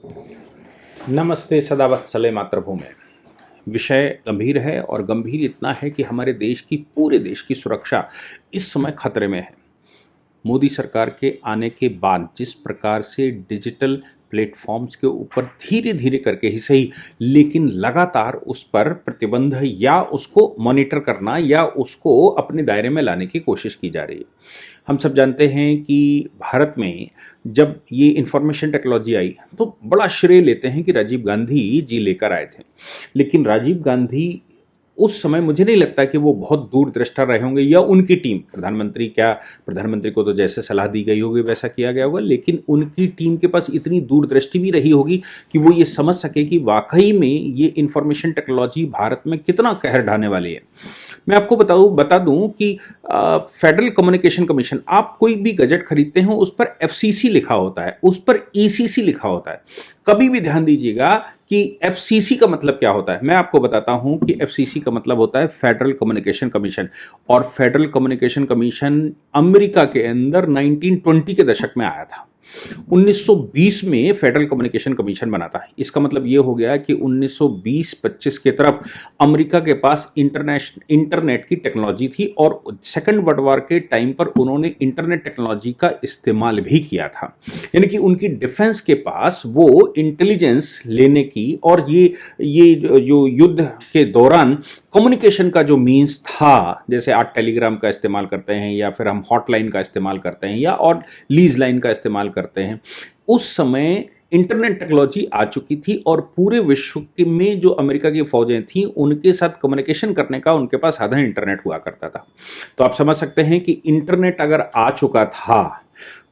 नमस्ते सदावत्सले मातृभूमि। विषय गंभीर है और गंभीर इतना है कि हमारे देश की पूरे देश की सुरक्षा इस समय खतरे में है। मोदी सरकार के आने के बाद जिस प्रकार से डिजिटल प्लेटफॉर्म्स के ऊपर धीरे धीरे करके ही सही लेकिन लगातार उस पर प्रतिबंध या उसको मॉनिटर करना या उसको अपने दायरे में लाने की कोशिश की जा रही है। हम सब जानते हैं कि भारत में जब ये इंफॉर्मेशन टेक्नोलॉजी आई तो बड़ा श्रेय लेते हैं कि राजीव गांधी जी लेकर आए थे, लेकिन राजीव गांधी उस समय मुझे नहीं लगता कि वो बहुत दूरदृष्टा रहे होंगे या उनकी टीम, प्रधानमंत्री को तो जैसे सलाह दी गई होगी वैसा किया गया होगा, लेकिन उनकी टीम के पास इतनी दूरदृष्टि भी रही होगी कि वो ये समझ सके कि वाकई में ये इंफॉर्मेशन टेक्नोलॉजी भारत में कितना कहर ढाने वाली है। मैं आपको बता दूं कि फेडरल कम्युनिकेशन कमीशन, आप कोई भी गजट खरीदते हो उस पर एफसीसी लिखा होता है, उस पर ईसीसी लिखा होता है। कभी भी ध्यान दीजिएगा कि एफसीसी का मतलब क्या होता है। मैं आपको बताता हूं कि एफसीसी का मतलब होता है फेडरल कम्युनिकेशन कमीशन, और फेडरल कम्युनिकेशन कमीशन अमेरिका के अंदर 1920 के दशक में आया था। 1920 में फेडरल कम्युनिकेशन कमीशन बना था। इसका मतलब यह हो गया कि 1920-25 के तरफ अमेरिका के पास इंटरनेट की टेक्नोलॉजी थी और सेकंड वर्ल्ड वॉर के टाइम पर उन्होंने इंटरनेट टेक्नोलॉजी का इस्तेमाल भी किया था। यानी कि उनकी डिफेंस के पास वो इंटेलिजेंस लेने की और ये जो युद्ध के दौरान कम्युनिकेशन का जो मीन्स था, जैसे आज टेलीग्राम का इस्तेमाल करते हैं या फिर हम हॉटलाइन का इस्तेमाल करते हैं या और लीज लाइन का इस्तेमाल करते हैं, उस समय इंटरनेट टेक्नोलॉजी आ चुकी थी और पूरे विश्व में जो अमेरिका की फौजें थीं उनके साथ कम्युनिकेशन करने का उनके पास साधन इंटरनेट हुआ करता था। तो आप समझ सकते हैं कि इंटरनेट अगर आ चुका था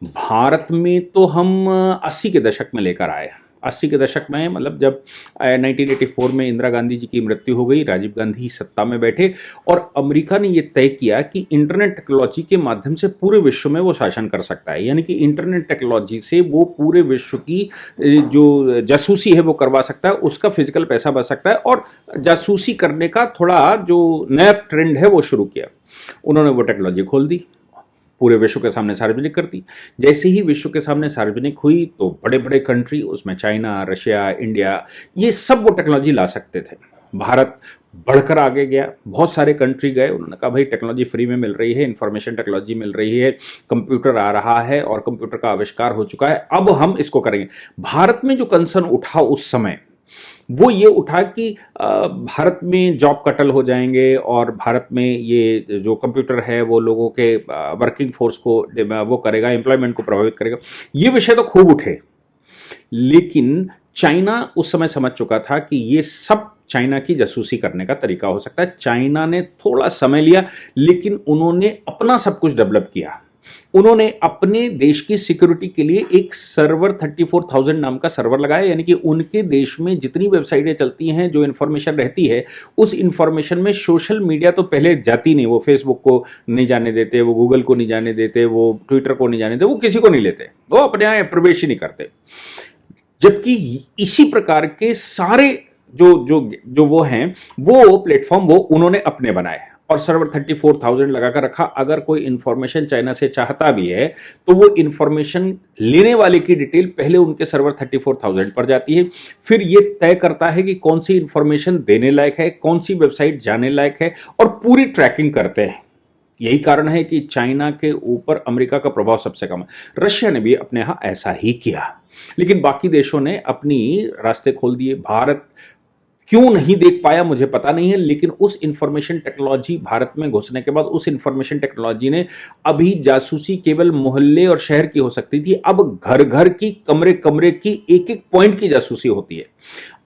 भारत में तो हम 80 के दशक में लेकर आए। 80 के दशक में मतलब जब 1984 में इंदिरा गांधी जी की मृत्यु हो गई, राजीव गांधी सत्ता में बैठे और अमेरिका ने यह तय किया कि इंटरनेट टेक्नोलॉजी के माध्यम से पूरे विश्व में वो शासन कर सकता है। यानी कि इंटरनेट टेक्नोलॉजी से वो पूरे विश्व की जो जासूसी है वो करवा सकता है, उसका फिजिकल पैसा बच सकता है और जासूसी करने का थोड़ा जो नया ट्रेंड है वो शुरू किया। उन्होंने वो टेक्नोलॉजी खोल दी, पूरे विश्व के सामने सार्वजनिक कर दी। जैसे ही विश्व के सामने सार्वजनिक हुई तो बड़े बड़े कंट्री, उसमें चाइना, रशिया, इंडिया, ये सब वो टेक्नोलॉजी ला सकते थे। भारत बढ़कर आगे गया, बहुत सारे कंट्री गए, उन्होंने कहा भाई टेक्नोलॉजी फ्री में मिल रही है, इंफॉर्मेशन टेक्नोलॉजी मिल रही है, कंप्यूटर आ रहा है और कंप्यूटर का आविष्कार हो चुका है, अब हम इसको करेंगे। भारत में जो कंसर्न उठा उस समय वो ये उठा कि भारत में जॉब कटल हो जाएंगे और भारत में ये जो कंप्यूटर है वो लोगों के वर्किंग फोर्स को वो करेगा, एम्प्लॉयमेंट को प्रभावित करेगा। ये विषय तो खूब उठे, लेकिन चाइना उस समय समझ चुका था कि ये सब चाइना की जासूसी करने का तरीका हो सकता है। चाइना ने थोड़ा समय लिया लेकिन उन्होंने अपना सब कुछ डेवलप किया। उन्होंने अपने देश की सिक्योरिटी के लिए एक सर्वर 34,000 नाम का सर्वर लगाया, यानी कि उनके देश में जितनी वेबसाइटें चलती हैं, जो इन्फॉर्मेशन रहती है, उस इन्फॉर्मेशन में सोशल मीडिया तो पहले जाती नहीं, वो फेसबुक को नहीं जाने देते, वो गूगल को नहीं जाने देते, वो ट्विटर को नहीं जाने देते, वो किसी को नहीं लेते, वो अपने यहाँ प्रवेश ही नहीं करते। जबकि इसी प्रकार के सारे जो वो हैं वो प्लेटफॉर्म वो उन्होंने अपने बनाए और सर्वर 34,000 लगाकर रखा। अगर कोई इंफॉर्मेशन चाइना से चाहता भी है तो वो इंफॉर्मेशन लेने वाले की डिटेल पहले उनके सर्वर 34,000 पर जाती है, फिर ये तय करता है कि कौन सी इंफॉर्मेशन देने लायक है, कौन सी वेबसाइट जाने लायक है और पूरी ट्रैकिंग करते हैं। यही कारण है कि चाइना के ऊपर अमेरिका का प्रभाव सबसे कम है। रशिया ने भी अपने यहां ऐसा ही किया, लेकिन बाकी देशों ने अपनी रास्ते खोल दिए। भारत क्यों नहीं देख पाया मुझे पता नहीं है, लेकिन उस इंफॉर्मेशन टेक्नोलॉजी भारत में घुसने के बाद उस इंफॉर्मेशन टेक्नोलॉजी ने, अभी जासूसी केवल मोहल्ले और शहर की हो सकती थी, अब घर घर की, कमरे कमरे की, एक एक पॉइंट की जासूसी होती है।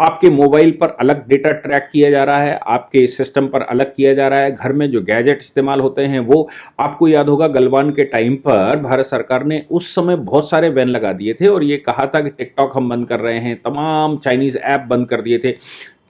आपके मोबाइल पर अलग डेटा ट्रैक किया जा रहा है, आपके सिस्टम पर अलग किया जा रहा है, घर में जो गैजेट इस्तेमाल होते हैं वो, आपको याद होगा गलवान के टाइम पर भारत सरकार ने उस समय बहुत सारे बैन लगा दिए थे और ये कहा था कि टिकटॉक हम बंद कर रहे हैं, तमाम चाइनीज ऐप बंद कर दिए थे,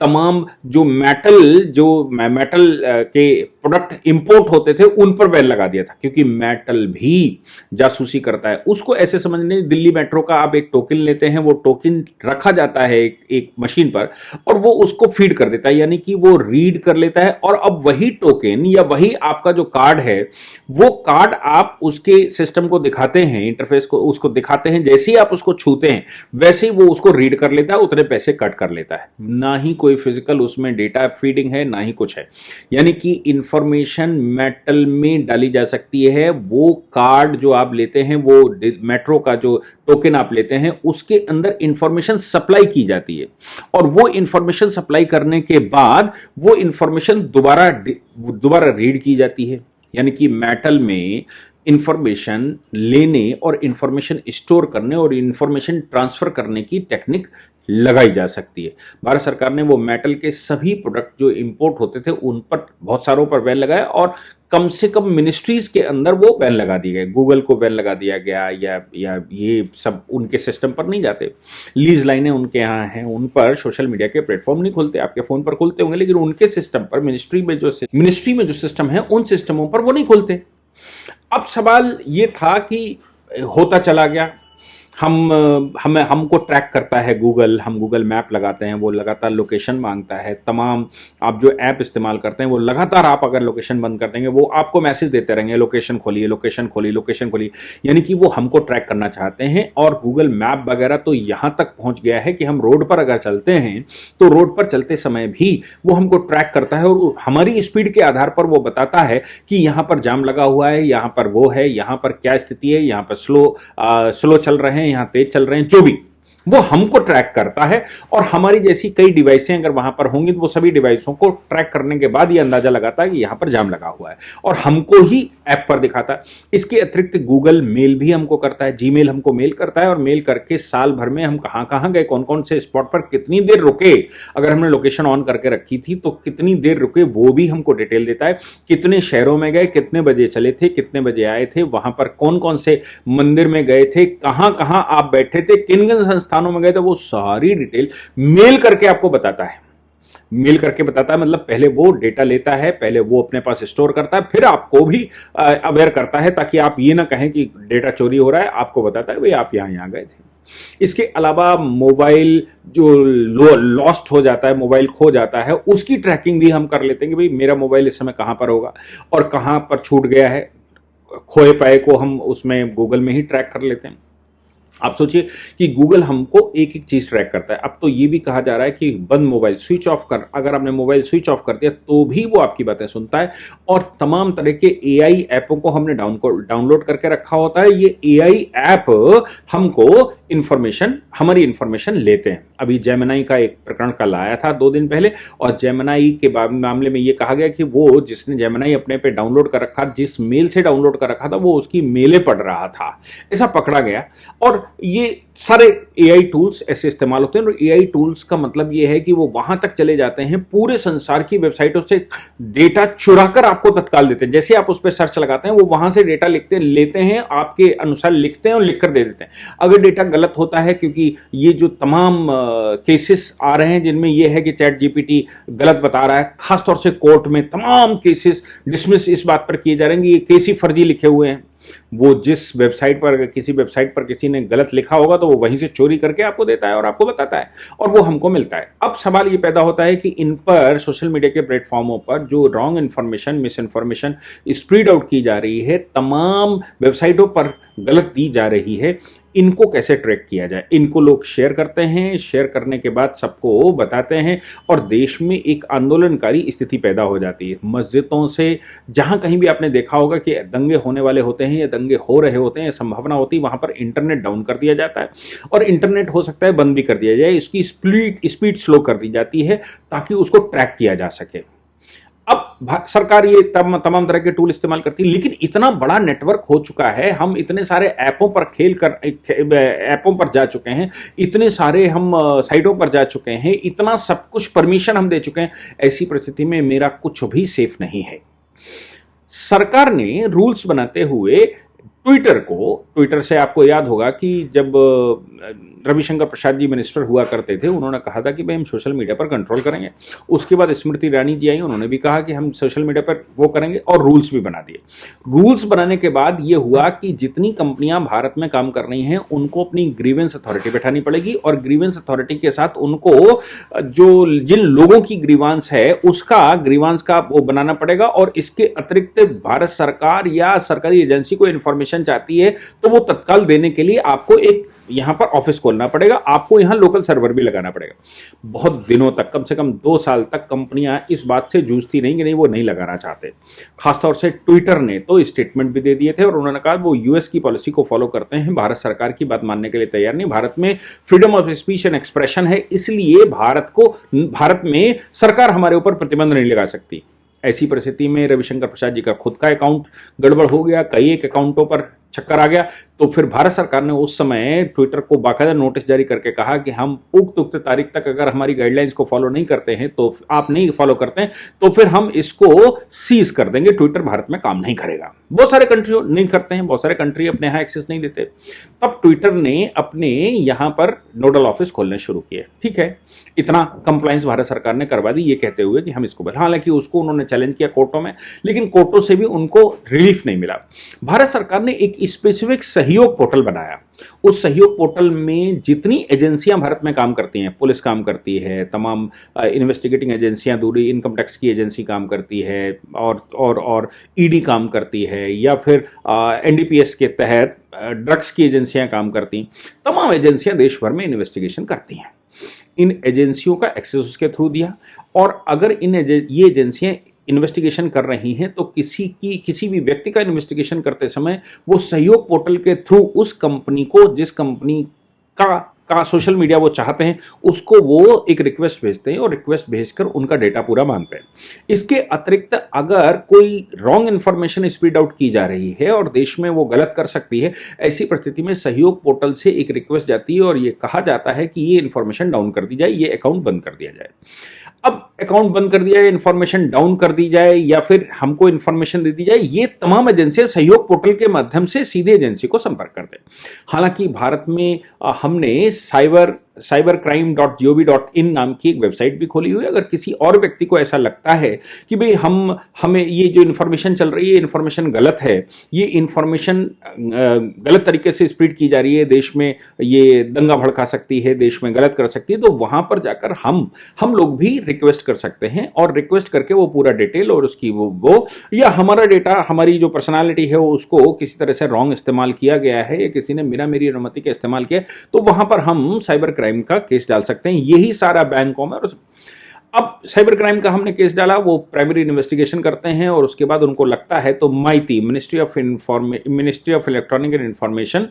तमाम जो मेटल के प्रोडक्ट इंपोर्ट होते थे उन पर बैन लगा दिया था, क्योंकि मेटल भी जासूसी करता है। उसको ऐसे समझने, दिल्ली मेट्रो का आप एक टोकन लेते हैं, वो टोकन रखा जाता है एक मशीन पर और वो उसको फीड कर देता है, यानी कि वो रीड कर लेता है और अब वही टोकन या वही आपका जो कार्ड है, वो कार्ड आप उसके सिस्टम को दिखाते हैं, इंटरफेस को उसको दिखाते हैं, जैसे ही आप उसको छूते हैं वैसे ही वो उसको रीड कर लेता है, उतने पैसे कट कर लेता है। ना ही कोई फिजिकल उसमें डेटा फीडिंग है, ना ही कुछ है। यानी कि इंफॉर्मेशन मेटल में डाली जा सकती है। वो कार्ड जो आप लेते हैं, वो मेट्रो का जो टोकन आप लेते हैं, उसके अंदर इंफॉर्मेशन सप्लाई की जाती है और वो इंफॉर्मेशन सप्लाई करने के बाद वो इंफॉर्मेशन दोबारा रीड की जाती है। यानी कि मेटल में इंफॉर्मेशन लेने और इंफॉर्मेशन स्टोर करने और इंफॉर्मेशन ट्रांसफर करने की टेक्निक लगाई जा सकती है। भारत सरकार ने वो मेटल के सभी प्रोडक्ट जो इंपोर्ट होते थे उन पर, बहुत सारों पर बैन लगाया और कम से कम मिनिस्ट्रीज के अंदर वो बैन लगा दिए गए। गूगल को बैन लगा दिया गया, या ये सब उनके सिस्टम पर नहीं जाते। लीज लाइनें उनके यहाँ हैं, उन पर सोशल मीडिया के प्लेटफॉर्म नहीं खुलते। आपके फोन पर खुलते होंगे, लेकिन उनके सिस्टम पर, मिनिस्ट्री में जो सिस्टम है, उन सिस्टमों पर वो नहीं खुलते। अब सवाल ये था कि होता चला गया, हमको ट्रैक करता है गूगल, हम गूगल मैप लगाते हैं, वो लगातार लोकेशन मांगता है। तमाम आप जो ऐप इस्तेमाल करते हैं वो लगातार, आप अगर लोकेशन बंद कर देंगे वो आपको मैसेज देते रहेंगे, लोकेशन खोलिए, लोकेशन खोलिए, लोकेशन खोलिए। यानी कि वो हमको ट्रैक करना चाहते हैं। और गूगल मैप वगैरह तो यहाँ तक पहुँच गया है कि हम रोड पर अगर चलते हैं तो रोड पर चलते समय भी वो हमको ट्रैक करता है और हमारी स्पीड के आधार पर वो बताता है कि यहाँ पर जाम लगा हुआ है, यहाँ पर वो है, यहाँ पर क्या स्थिति है, यहाँ पर स्लो चल रहे हैं, यहां तेज चल रहे हैं, जो भी वो हमको ट्रैक करता है। और हमारी जैसी कई डिवाइसें अगर वहां पर होंगी तो वो सभी डिवाइसों को ट्रैक करने के बाद ये अंदाजा लगाता है कि यहां पर जाम लगा हुआ है और हमको ही ऐप पर दिखाता है। इसके अतिरिक्त गूगल मेल भी हमको करता है, जीमेल हमको मेल करता है और मेल करके साल भर में हम कहां कहां गए, कौन कौन से स्पॉट पर कितनी देर रुके, अगर हमने लोकेशन ऑन करके रखी थी तो कितनी देर रुके, वो भी हमको डिटेल देता है। कितने शहरों में गए, कितने बजे चले थे, कितने बजे आए थे, वहां पर कौन कौन से मंदिर में गए थे, कहां कहां आप बैठे थे, किन किन संस्थानों में गए थे, वो सारी डिटेल मेल करके आपको बताता है। मेल करके बताता है मतलब पहले वो डेटा लेता है, पहले वो अपने पास स्टोर करता है, फिर आपको भी अवेयर करता है, ताकि आप ये ना कहें कि डेटा चोरी हो रहा है। आपको बताता है भाई आप यहां गए थे। इसके अलावा मोबाइल जो लॉस्ट हो जाता है, मोबाइल खो जाता है, उसकी ट्रैकिंग भी हम कर लेते हैं कि भाई मेरा मोबाइल इस समय कहां पर होगा और कहां पर छूट गया है। खोए पाए को हम उसमें गूगल में ही ट्रैक कर लेते हैं। आप सोचिए कि गूगल हमको एक एक चीज ट्रैक करता है। अब तो ये भी कहा जा रहा है कि बंद मोबाइल, स्विच ऑफ कर, अगर आपने मोबाइल स्विच ऑफ कर दिया तो भी वो आपकी बातें सुनता है। और तमाम तरह के एआई ऐपों को हमने डाउनलोड करके रखा होता है। ये एआई ऐप हमको हमारी इंफॉर्मेशन लेते हैं। अभी जेमिनी का एक प्रकरण कल आया था 2 दिन पहले, और जेमिनी के मामले में ये कहा गया कि वो जिसने जेमिनी अपने पे डाउनलोड कर रखा, जिस मेल से डाउनलोड कर रखा था, वो उसकी मेलें पढ़ रहा था, ऐसा पकड़ा गया। और ये सारे एआई टूल्स ऐसे इस्तेमाल होते हैं। और एआई टूल्स का मतलब ये है कि वो वहां तक चले जाते हैं, पूरे संसार की वेबसाइटों से डेटा चुराकर आपको तत्काल देते हैं। जैसे आप उस पर सर्च लगाते हैं, वो वहां से डेटा लेते हैं, आपके अनुसार लिखते हैं और लिखकर दे देते हैं। अगर डेटा गलत होता है, क्योंकि ये जो तमाम केसेस आ रहे हैं जिनमें ये है कि चैट जीपीटी गलत बता रहा है, खासतौर से कोर्ट में तमाम केसेस डिसमिस इस बात पर किए जा रहे हैं कि ये केस ही फर्जी लिखे हुए हैं। वो जिस वेबसाइट पर, किसी वेबसाइट पर किसी ने गलत लिखा होगा तो वो वहीं से चोरी करके आपको देता है और आपको बताता है और वो हमको मिलता है। अब सवाल ये पैदा होता है कि इन पर, सोशल मीडिया के प्लेटफॉर्मों पर जो wrong information, miss information spread out की जा रही है, तमाम वेबसाइटों पर गलत दी जा रही है, इनको कैसे ट्रैक किया जाए। इनको लोग शेयर करते हैं, शेयर करने के बाद सबको बताते हैं और देश में एक आंदोलनकारी स्थिति पैदा हो जाती है। मस्जिदों से, जहां कहीं भी आपने देखा होगा कि दंगे होने वाले होते हैं या दंगे हो रहे होते हैं, संभावना होती है वहां पर इंटरनेट डाउन कर दिया जाता है और इंटरनेट हो सकता है बंद भी कर दिया जाए, इसकी स्पीड स्लो कर दी जाती है ताकि उसको ट्रैक किया जा सके। अब सरकार ये तमाम तरह के टूल इस्तेमाल करती है, लेकिन इतना बड़ा नेटवर्क हो चुका है, हम इतने सारे ऐपों पर ऐपों पर जा चुके हैं, इतने सारे हम साइटों पर जा चुके हैं, इतना सब कुछ परमिशन हम दे चुके हैं। ऐसी परिस्थिति में मेरा कुछ भी सेफ नहीं है। सरकार ने रूल्स बनाते हुए ट्विटर से, आपको याद होगा कि जब रविशंकर प्रसाद जी मिनिस्टर हुआ करते थे, उन्होंने कहा था कि भाई हम सोशल मीडिया पर कंट्रोल करेंगे। उसके बाद स्मृति ईरानी जी आई, उन्होंने भी कहा कि हम सोशल मीडिया पर वो करेंगे और रूल्स भी बना दिए। रूल्स बनाने के बाद ये हुआ कि जितनी कंपनियां भारत में काम कर रही हैं उनको अपनी ग्रीवेंस अथॉरिटी बैठानी पड़ेगी और ग्रीवेंस अथॉरिटी के साथ उनको जो जिन लोगों की ग्रीवांस है उसका ग्रीवांस का वो बनाना पड़ेगा। और इसके अतिरिक्त भारत सरकार या सरकारी एजेंसी को इंफॉर्मेशन चाहती है तो वो तत्काल देने के लिए आपको एक यहां पर ऑफिस खोलना पड़ेगा, आपको यहां लोकल सर्वर भी लगाना पड़ेगा। बहुत दिनों तक, कम से कम 2 साल तक कंपनियां इस बात से जूझती नहीं कि नहीं वो नहीं लगाना चाहते। खासतौर से ट्विटर ने तो स्टेटमेंट भी दे दिए थे और उन्होंने कहा वो यूएस की पॉलिसी को फॉलो करते हैं, भारत सरकार की बात मानने के लिए तैयार नहीं। भारत में freedom of speech and expression है, इसलिए भारत में सरकार हमारे ऊपर प्रतिबंध नहीं लगा सकती। ऐसी परिस्थिति में रविशंकर प्रसाद जी का खुद का अकाउंट गड़बड़ हो गया, कई एक अकाउंटों पर चक्कर आ गया, तो फिर भारत सरकार ने उस समय ट्विटर को बाकायदा नोटिस जारी करके कहा कि हम उक्त तारीख तक अगर हमारी गाइडलाइंस को फॉलो नहीं करते हैं, तो आप नहीं फॉलो करते हैं तो फिर हम इसको सीज कर देंगे, ट्विटर भारत में काम नहीं करेगा। बहुत सारे कंट्री नहीं करते हैं, बहुत सारे कंट्री अपने यहां एक्सेस नहीं देते। तब ट्विटर ने अपने यहां पर नोडल ऑफिस खोलने शुरू किए। ठीक है, इतना कंप्लायंस भारत सरकार ने करवा दी, ये कहते हुए कि हम इसको, हालांकि उसको उन्होंने चैलेंज किया कोर्टों में, लेकिन कोर्टों से भी उनको रिलीफ नहीं मिला। भारत सरकार ने एक स्पेसिफिक सहयोग पोर्टल बनाया। उस सहयोग पोर्टल में जितनी एजेंसियां भारत में काम करती हैं, पुलिस काम करती है, तमाम इन्वेस्टिगेटिंग एजेंसियां, दूसरी इनकम टैक्स की एजेंसी काम करती है और ईडी काम करती है, या फिर एनडीपीएस के तहत ड्रग्स की एजेंसियां काम करती हैं, तमाम एजेंसियां देश भर में इन्वेस्टिगेशन करती हैं। इन एजेंसियों का एक्सेस उसके थ्रू दिया, और अगर ये एजेंसियां इन्वेस्टिगेशन कर रही हैं तो किसी भी व्यक्ति का इन्वेस्टिगेशन करते समय वो सहयोग पोर्टल के थ्रू उस कंपनी को, जिस कंपनी का सोशल मीडिया वो चाहते हैं, उसको वो एक रिक्वेस्ट भेजते हैं और रिक्वेस्ट भेजकर उनका डेटा पूरा मांगते हैं। इसके अतिरिक्त अगर कोई रॉन्ग इन्फॉर्मेशन स्प्रेड आउट की जा रही है और देश में वो गलत कर सकती है, ऐसी परिस्थिति में सहयोग पोर्टल से एक रिक्वेस्ट जाती है और ये कहा जाता है कि ये इन्फॉर्मेशन डाउन कर दी जाए, ये अकाउंट बंद कर दिया जाए। अब अकाउंट बंद कर दिया जाए, इन्फॉर्मेशन डाउन कर दी जाए, या फिर हमको इन्फॉर्मेशन दे दी जाए, ये तमाम एजेंसियां सहयोग पोर्टल के माध्यम से सीधे एजेंसी को संपर्क करते हैं। हालांकि भारत में हमने cybercrime.gov.in नाम की एक वेबसाइट भी खोली हुई है। अगर किसी और व्यक्ति को ऐसा लगता है कि भाई हमें ये जो इन्फॉर्मेशन चल रही है, इन्फॉर्मेशन गलत है, ये इन्फॉर्मेशन गलत तरीके से स्प्रेड की जा रही है, देश में ये दंगा भड़का सकती है, देश में गलत कर सकती है, तो वहां पर जाकर हम लोग भी रिक्वेस्ट कर सकते हैं, और रिक्वेस्ट करके वो पूरा डिटेल और उसकी वो या हमारा डेटा, हमारी जो पर्सनालिटी है उसको किसी तरह से रॉन्ग इस्तेमाल किया गया है, या किसी ने बिना मेरी अनुमति के इस्तेमाल किया, तो वहां पर हम साइबर क्राइम का केस डाल सकते हैं। यही सारा बैंकों में। अब साइबर क्राइम का हमने केस डाला, वो प्राइमरी इन्वेस्टिगेशन करते हैं और उसके बाद उनको लगता है तो MeitY, ministry of electronic and information,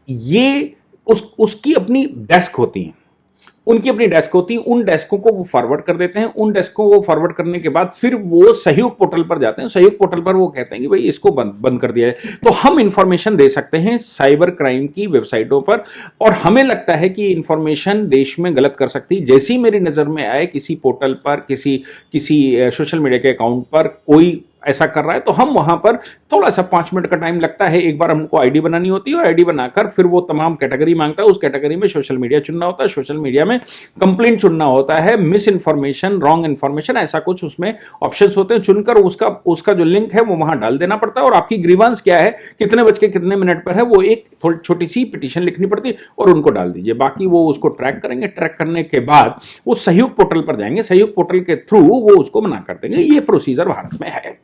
ये उसकी अपनी डेस्क होती है, उनकी अपनी डेस्क होती है, उन डेस्कों को वो फॉरवर्ड कर देते हैं। उन डेस्कों को फॉरवर्ड करने के बाद फिर वो सहयोग पोर्टल पर जाते हैं। सहयोग पोर्टल पर वो कहते हैं कि भाई इसको बंद कर दिया जाए, तो हम इंफॉर्मेशन दे सकते हैं साइबर क्राइम की वेबसाइटों पर, और हमें लगता है कि इंफॉर्मेशन देश में गलत कर सकती है। जैसी मेरी नजर में आए किसी पोर्टल पर, किसी सोशल मीडिया के अकाउंट पर कोई ऐसा कर रहा है, तो हम वहां पर थोड़ा सा 5 मिनट का टाइम लगता है। एक बार हमको आईडी बनानी होती है और आईडी बनाकर फिर वो तमाम कैटेगरी मांगता है, उस कैटेगरी में सोशल मीडिया चुनना होता है, सोशल मीडिया में कंप्लेंट चुनना होता है, मिस इन्फॉर्मेशन, रॉन्ग इन्फॉर्मेशन, ऐसा कुछ उसमें ऑप्शंस होते हैं। चुनकर उसका जो लिंक है वो वहां डाल देना पड़ता है, और आपकी ग्रीवांस क्या है, कितने बज के कितने मिनट पर है, वो एक थोड़ी छोटी सी पिटीशन लिखनी पड़ती है और उनको डाल दीजिए। बाकी वो उसको ट्रैक करेंगे, ट्रैक करने के बाद वो सहयोग पोर्टल पर जाएंगे, सहयोग पोर्टल के थ्रू वो उसको मना कर देंगे। ये प्रोसीजर भारत में है।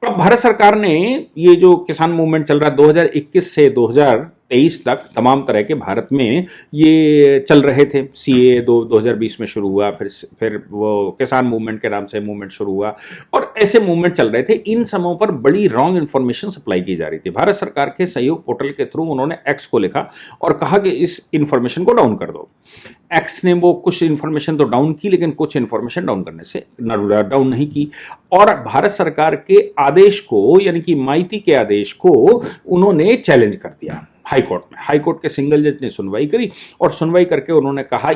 अब भारत सरकार ने ये जो किसान मूवमेंट चल रहा है 2021 से 2023 तक, तमाम तरह के भारत में ये चल रहे थे। सीए 2020 में शुरू हुआ, फिर वो किसान मूवमेंट के नाम से मूवमेंट शुरू हुआ, और ऐसे मूवमेंट चल रहे थे। इन समयों पर बड़ी रॉन्ग इन्फॉर्मेशन सप्लाई की जा रही थी। भारत सरकार के सहयोग पोर्टल के थ्रू उन्होंने एक्स को लिखा और कहा कि इस इन्फॉर्मेशन को डाउन कर दो। एक्स ने वो कुछ इन्फॉर्मेशन तो डाउन की, लेकिन कुछ इन्फॉर्मेशन डाउन करने से डाउन नहीं की, और भारत सरकार के आदेश को, यानी कि माइती के आदेश को उन्होंने चैलेंज कर दिया। हाई कोर्ट के सिंगल जज ने सुनवाई करी और सुनवाई करके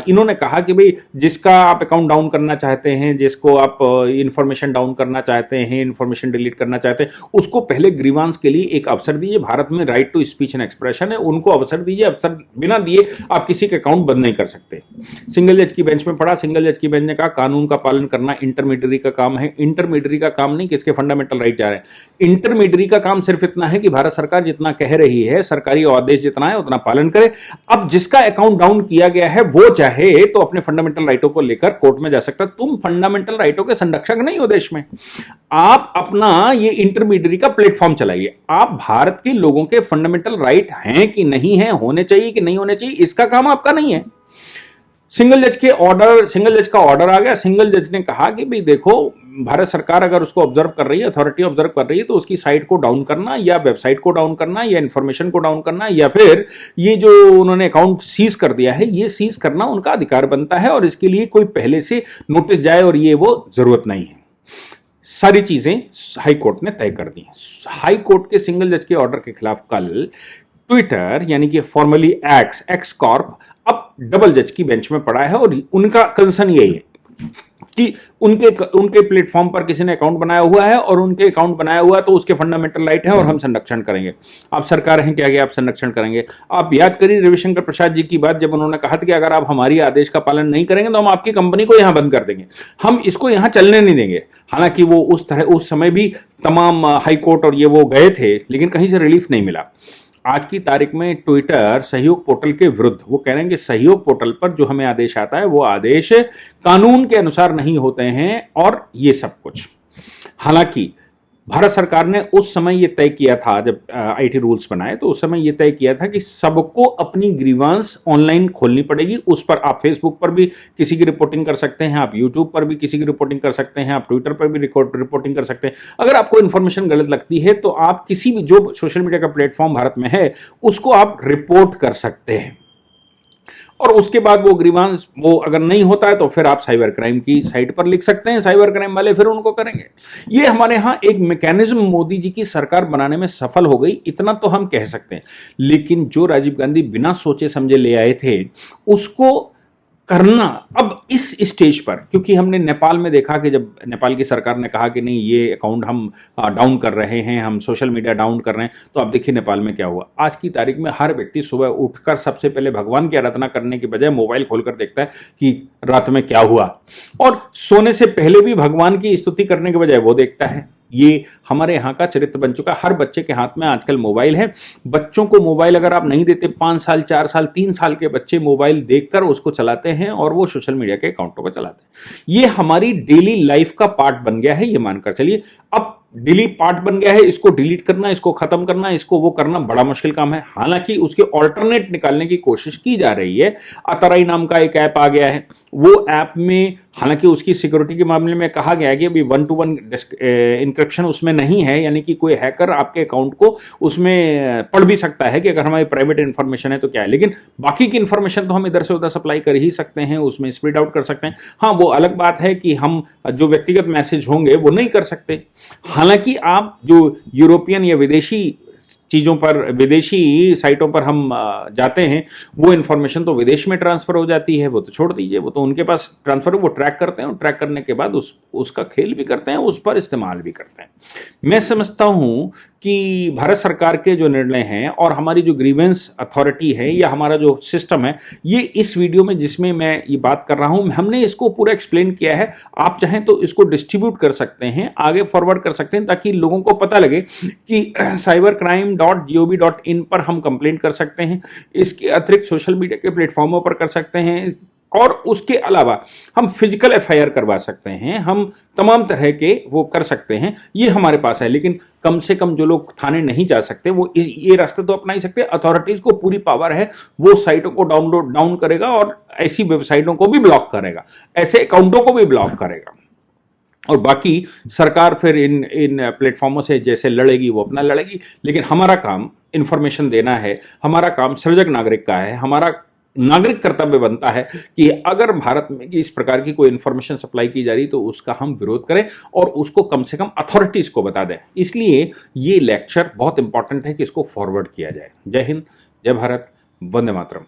इन्होंने कहा कि भाई जिसका आप अकाउंट डाउन करना चाहते हैं, जिसको आप इंफॉर्मेशन डाउन करना चाहते हैं, इंफॉर्मेशन डिलीट करना चाहते हैं, उसको पहले ग्रीवांस के लिए एक अवसर दीजिए। भारत में right to speech and expression है, उनको अवसर दीजिए। अवसर बिना दिए आप किसी के अकाउंट बंद नहीं कर सकते। सिंगल जज की बेंच में पढ़ा, सिंगल जज की बेंच ने कहा कानून का पालन करना इंटरमीडियरी का काम है। इंटरमीडियरी का काम नहीं, किसके फंडामेंटल राइट जा रहे हैं। इंटरमीडियरी का काम सिर्फ इतना है कि भारत सरकार जितना कह रही है, सरकारी आदेश जितना है उतना पालन करे। अब जिसका अकाउंट डाउन किया गया है वो चाहे तो अपने फंडामेंटल राइटों को लेकर कोर्ट में जा सकता है। तुम फंडामेंटल राइटों के संरक्षक नहीं हो देश में। आप अपना ये इंटरमीडियरी का प्लेटफॉर्म चलाइए। आप भारत के लोगों के फंडामेंटल राइट हैं कि नहीं है, होने चाहिए कि नहीं होने चाहिए, इसका काम आपका नहीं है। सिंगल जज का ऑर्डर आ गया। सिंगल जज ने कहा कि भाई देखो, भारत सरकार अगर उसको ऑब्जर्व कर रही है, अथॉरिटी ऑब्जर्व कर रही है, तो उसकी साइट को डाउन करना या वेबसाइट को डाउन करना या इंफॉर्मेशन को डाउन करना या फिर ये जो उन्होंने अकाउंट सीज कर दिया है, ये सीज करना उनका अधिकार बनता है और इसके लिए कोई पहले से नोटिस जाए और ये वो जरूरत नहीं है। सारी चीजें हाई कोर्ट ने तय कर दी। हाई कोर्ट के सिंगल जज के ऑर्डर के खिलाफ कल ट्विटर यानी कि फॉर्मली एक्स कॉर्प अब डबल जज की बेंच में पड़ा है और उनका कंसर्न यही है कि उनके प्लेटफॉर्म पर किसी ने अकाउंट बनाया हुआ है और उनके अकाउंट बनाया हुआ तो उसके फंडामेंटल राइट है और हम संरक्षण करेंगे। आप सरकार हैं क्या, आप संरक्षण करेंगे। आप याद करिए रविशंकर प्रसाद जी की बात, जब उन्होंने कहा था कि अगर आप हमारी आदेश का पालन नहीं करेंगे तो हम आपकी कंपनी को यहां बंद कर देंगे, हम इसको यहां चलने नहीं देंगे। हालांकि वो उस समय भी तमाम हाई कोर्ट और ये वो गए थे, लेकिन कहीं से रिलीफ नहीं मिला। आज की तारीख में ट्विटर सहयोग पोर्टल के विरुद्ध वो कह रहे हैं कि सहयोग पोर्टल पर जो हमें आदेश आता है वो आदेश कानून के अनुसार नहीं होते हैं और ये सब कुछ। हालांकि भारत सरकार ने उस समय ये तय किया था, जब आईटी रूल्स बनाए तो उस समय ये तय किया था कि सबको अपनी ग्रीवांस ऑनलाइन खोलनी पड़ेगी। उस पर आप फेसबुक पर भी किसी की रिपोर्टिंग कर सकते हैं, आप यूट्यूब पर भी किसी की रिपोर्टिंग कर सकते हैं, आप ट्विटर पर भी रिपोर्टिंग कर सकते हैं। अगर आपको इन्फॉर्मेशन गलत लगती है तो आप किसी भी जो सोशल मीडिया का प्लेटफॉर्म भारत में है उसको आप रिपोर्ट कर सकते हैं और उसके बाद वो ग्रीवांस वो अगर नहीं होता है तो फिर आप साइबर क्राइम की साइट पर लिख सकते हैं, साइबर क्राइम वाले फिर उनको करेंगे। ये हमारे यहाँ एक मैकेनिज्म मोदी जी की सरकार बनाने में सफल हो गई, इतना तो हम कह सकते हैं। लेकिन जो राजीव गांधी बिना सोचे समझे ले आए थे उसको करना अब इस स्टेज पर, क्योंकि हमने नेपाल में देखा कि जब नेपाल की सरकार ने कहा कि नहीं ये अकाउंट हम डाउन कर रहे हैं, हम सोशल मीडिया डाउन कर रहे हैं, तो अब देखिए नेपाल में क्या हुआ। आज की तारीख में हर व्यक्ति सुबह उठकर सबसे पहले भगवान की आराधना करने के बजाय मोबाइल खोलकर देखता है कि रात में क्या हुआ, और सोने से पहले भी भगवान की स्तुति करने के बजाय वो देखता है। ये हमारे यहाँ का चरित्र बन चुका है। हर बच्चे के हाथ में आजकल मोबाइल है। बच्चों को मोबाइल अगर आप नहीं देते, 5 साल 4 साल 3 साल के बच्चे मोबाइल देखकर उसको चलाते हैं और वो सोशल मीडिया के अकाउंटों को चलाते हैं। ये हमारी डेली लाइफ का पार्ट बन गया है, ये मानकर चलिए। अब डेली पार्ट बन गया है, इसको डिलीट करना, इसको खत्म करना, इसको वो करना बड़ा मुश्किल काम है। हालांकि उसके ऑल्टरनेट निकालने की कोशिश की जा रही है। अतराई नाम का एक ऐप आ गया है, वो ऐप में हालांकि उसकी सिक्योरिटी के मामले में कहा गया है कि अभी 1-to-1 इंक्रिप्शन उसमें नहीं है, यानी कि कोई हैकर आपके अकाउंट को उसमें पढ़ भी सकता है कि अगर हमारी प्राइवेट इंफॉर्मेशन है तो क्या है, लेकिन बाकी की इंफॉर्मेशन तो हम इधर से उधर सप्लाई कर ही सकते हैं, उसमें स्प्रेड आउट कर सकते हैं। हाँ, वो अलग बात है कि हम जो व्यक्तिगत मैसेज होंगे वो नहीं कर सकते। हालांकि आप जो यूरोपियन या विदेशी चीज़ों पर, विदेशी साइटों पर हम जाते हैं, वो इन्फॉर्मेशन तो विदेश में ट्रांसफ़र हो जाती है, वो तो छोड़ दीजिए, वो तो उनके पास ट्रांसफ़र, वो ट्रैक करते हैं और ट्रैक करने के बाद उसका खेल भी करते हैं, उस पर इस्तेमाल भी करते हैं। मैं समझता हूँ कि भारत सरकार के जो निर्णय हैं और हमारी जो ग्रीवेंस अथॉरिटी है या हमारा जो सिस्टम है, ये इस वीडियो में जिसमें मैं ये बात कर रहा हूँ, हमने इसको पूरा एक्सप्लेन किया है। आप चाहें तो इसको डिस्ट्रीब्यूट कर सकते हैं, आगे फॉरवर्ड कर सकते हैं, ताकि लोगों को पता लगे कि cybercrime.gov.in पर हम कंप्लेंट कर सकते हैं। इसके अतिरिक्त सोशल मीडिया के प्लेटफॉर्मों पर कर सकते हैं और उसके अलावा हम फिजिकल एफआईआर करवा सकते हैं, हम तमाम तरह के वो कर सकते हैं, ये हमारे पास है। लेकिन कम से कम जो लोग थाने नहीं जा सकते वो ये रास्ते तो अपना ही सकते हैं। अथॉरिटीज़ को पूरी पावर है, वो साइटों को डाउन करेगा और ऐसी वेबसाइटों को भी ब्लॉक करेगा, ऐसे अकाउंटों को भी ब्लॉक करेगा। और बाकी सरकार फिर इन प्लेटफॉर्मों से जैसे लड़ेगी वो अपना लड़ेगी, लेकिन हमारा काम इन्फॉर्मेशन देना है, हमारा काम सृजक नागरिक का है। हमारा नागरिक कर्तव्य बनता है कि अगर भारत में इस प्रकार की कोई इन्फॉर्मेशन सप्लाई की जा रही तो उसका हम विरोध करें और उसको कम से कम अथॉरिटीज़ को बता दें। इसलिए ये लेक्चर बहुत इंपॉर्टेंट है कि इसको फॉरवर्ड किया जाए। जय हिंद, जय भारत, वंदे मातरम।